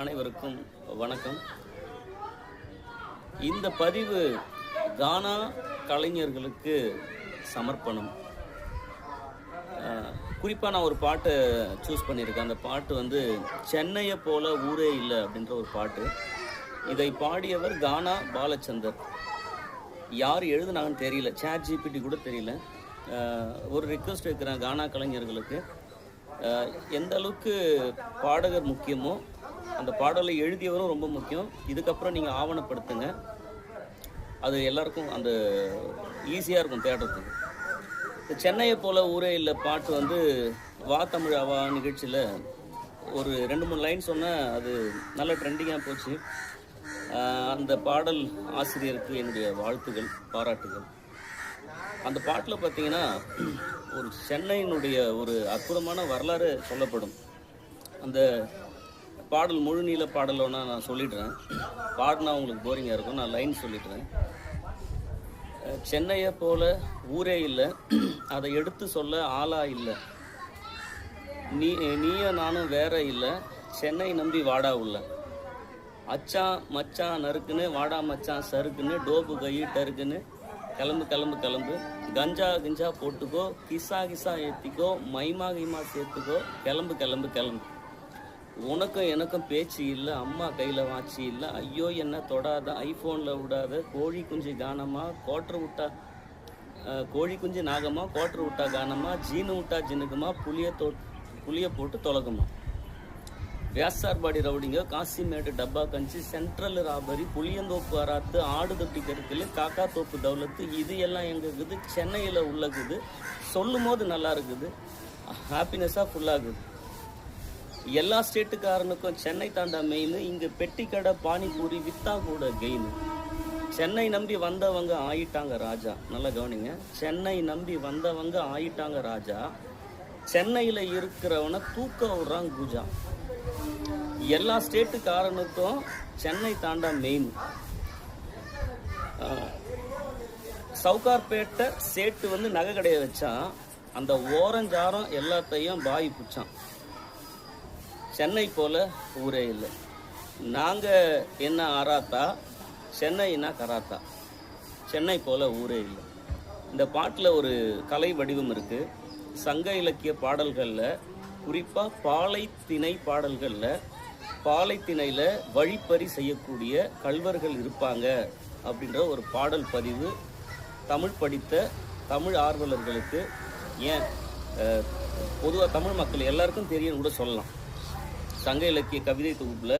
அனைவருக்கும் வணக்கம். இந்த பதிவு கானா கலைஞர்களுக்கு சமர்ப்பணம். குறிப்பாக நான் ஒரு பாட்டை சூஸ் பண்ணியிருக்கேன். அந்த பாட்டு வந்து சென்னையை போல ஊரே இல்லை அப்படின்ற ஒரு பாட்டு. இதை பாடியவர் கானா பாலச்சந்தர். யார் எழுதுனாங்கன்னு தெரியல, சேட் ஜிபிடி கூட தெரியல. ஒரு ரிக்வெஸ்ட் வைக்கிறேன் கானா கலைஞர்களுக்கு, எந்த அளவுக்கு பாடகர் முக்கியமோ அந்த பாடலை எழுதியவரும் ரொம்ப முக்கியம். இதுக்கப்புறம் நீங்கள் ஆவணப்படுத்துங்க, அது எல்லாருக்கும் அந்த ஈஸியாக இருக்கும் தேடுறதுக்கு. இந்த சென்னையை போல் ஊரே இல்லை பாட்டு வந்து வா தமிழ் அவா நிகழ்ச்சியில் ஒரு 2-3 லைன் சொன்னால் அது நல்ல ட்ரெண்டிங்காக போச்சு. அந்த பாடல் ஆசிரியருக்கு என்னுடைய வாழ்த்துகள், பாராட்டுகள். அந்த பாட்டில் பார்த்தீங்கன்னா ஒரு சென்னையினுடைய ஒரு அற்புதமான வரலாறு சொல்லப்படும். அந்த பாடல் முழுநீள பாடலோன்னா நான் சொல்லிடுறேன், பாடினா உங்களுக்கு போரிங்காக இருக்கும். நான் லைன் சொல்லிடுறேன். சென்னையை போல ஊரே இல்லை, அதை எடுத்து சொல்ல ஆளா இல்லை, நீயும் நானும் வேற இல்லை, சென்னை நம்பி வாடா உள்ள, அச்சான் மச்சான் நறுக்குன்னு வாடா மச்சான் சறுக்குன்னு டோப்பு கை டருக்குன்னு கிளம்பு கிளம்பு கிளம்பு, கஞ்சா கிஞ்சா போட்டுக்கோ, கிசா கிசா ஏற்றிக்கோ, மைமா கைமா சேர்த்துக்கோ, கிளம்பு கிளம்பு கிளம்பு, உனக்கும் எனக்கும் பேச்சு இல்லை, அம்மா கையில் வாட்சி இல்லை, ஐயோ என்ன தொடாத, ஐஃபோனில் விடாத, கோழி குஞ்சு கானமா கோட்டர் விட்டா கோழி குஞ்சு நாகமா கோட்டர் விட்டா கானமா, ஜீனு விட்டா ஜினுக்குமா, புளியை போட்டு தொலைக்குமா, வியாசார்பாடி ரவுடிங்க, காசிமேடு டப்பா கஞ்சி, சென்ட்ரல் ராபரி, புளியந்தோப்பு அராத்து, ஆடு தொட்டி கருக்கல், காக்கா தோப்பு தௌலத்து, இது எல்லாம் எங்கே இருக்குது, சென்னையில் உள்ளக்குது, சொல்லும் போது நல்லா இருக்குது, ஹாப்பினஸ்ஸாக ஃபுல்லாகுது. எல்லா ஸ்டேட்டுக்காரனுக்கும் சென்னை தாண்டா மெயின், இங்கே பெட்டி கடை பானிபூரி வித்தா கூட கெயின், சென்னை நம்பி வந்தவங்க ஆயிட்டாங்க ராஜா. நல்லா கவனிங்க, சென்னை நம்பி வந்தவங்க ஆயிட்டாங்க ராஜா, சென்னையில் இருக்கிறவனை தூக்க விடுறான் குஜா. எல்லா ஸ்டேட்டுக்காரனுக்கும் சென்னை தாண்டா மெயின். சவுகார்பேட்டை சேட்டு வந்து நகை கடையை வச்சான், அந்த ஓரஞ்சாரம் எல்லாத்தையும் பாய் பிடிச்சான். சென்னை போல ஊரே இல்லை, நாங்கள் என்ன ஆராத்தா, சென்னைனா கராத்தா, சென்னை போல ஊரே இல்லை. இந்த பாட்டில் ஒரு கலை வடிவம் இருக்குது. சங்க இலக்கிய பாடல்களில், குறிப்பாக பாலைத்திணை பாடல்களில், பாலைத்திணையில் வழிப்பறி செய்யக்கூடிய கள்வர்கள் இருப்பாங்க அப்படின்ற ஒரு பாடல் பதிவு தமிழ் படித்த தமிழ் ஆர்வலர்களுக்கு, ஏன் பொதுவாக தமிழ் மக்கள் எல்லாருக்கும் தெரியும்னு கூட சொல்லலாம். சங்க இலக்கிய கவிதை தொகுப்பில்